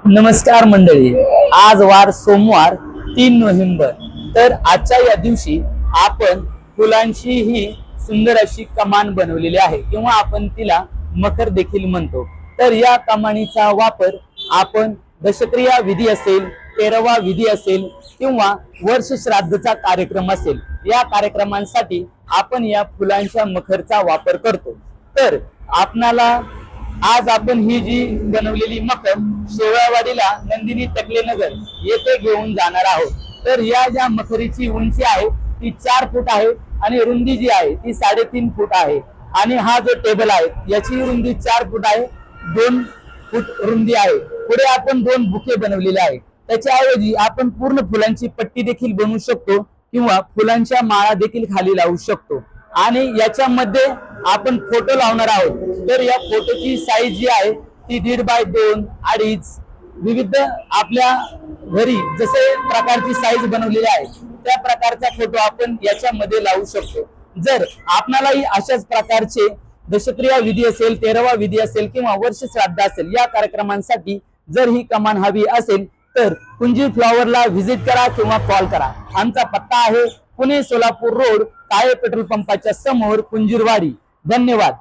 नमस्कार मंडळी, आज वार सोमवार 3 नोव्हेंबर. तर आजच्या या दिवशी आपण फुलांची ही सुंदर अशी कमान बनवलेली आहे किंवा आपण तिला मखर देखील म्हणतो. तर या कमानीचा वापर आपण दशक्रिया विधी असेल, तेरावा विधी असेल किंवा वर्ष श्राद्धचा कार्यक्रम असेल, या कार्यक्रमांसाठी आपण या फुलांच्या मखरचा वापर करतो. तर आपणाला आज आपण ही जी बनवलेली मखर शेवाळवाडीला नंदिनी टकले नगर येथे घेऊन जाणार आहोत. तर या ज्या मखरीची उंची आहे ती 4 फूट आहे आणि रुंदी जी आहे ती 3.5 फूट आहे. आणि हा जो टेबल आहे याची रुंदी 4 फूट आहे, 2 फूट रुंदी आहे. पुढे आपण 2 बुके बनवलेले आहे. त्याच्याऐवजी आपण पूर्ण फुलांची पट्टी देखील बनवू शकतो किंवा फुलांच्या माळा देखील खाली लावू शकतो. आणि याच्यामध्ये आपण फोटो लावणार आहोत. तर या फोटोची साईज जी आहे ती 1.5 बाय 2, 2.5 विविध आपल्या घरी जसे प्रकारची साईज बनवलेली आहे त्या प्रकारचा फोटो आपण याच्यामध्ये लावू शकतो. जर आपणालाही अशाच प्रकारचे दशक्रिया विधी असेल, तेरावा विधी असेल किंवा वर्ष श्राद्ध असेल, या कार्यक्रमांसाठी जर ही कमान हवी असेल तर कुंजी फ्लॉवरला व्हिजिट करा किंवा कॉल करा. आमचा पत्ता आहे पुणे सोलापूर रोड, काळे पेट्रोल पंपाच्या समोर, कुंजीरवाडी. धन्यवाद.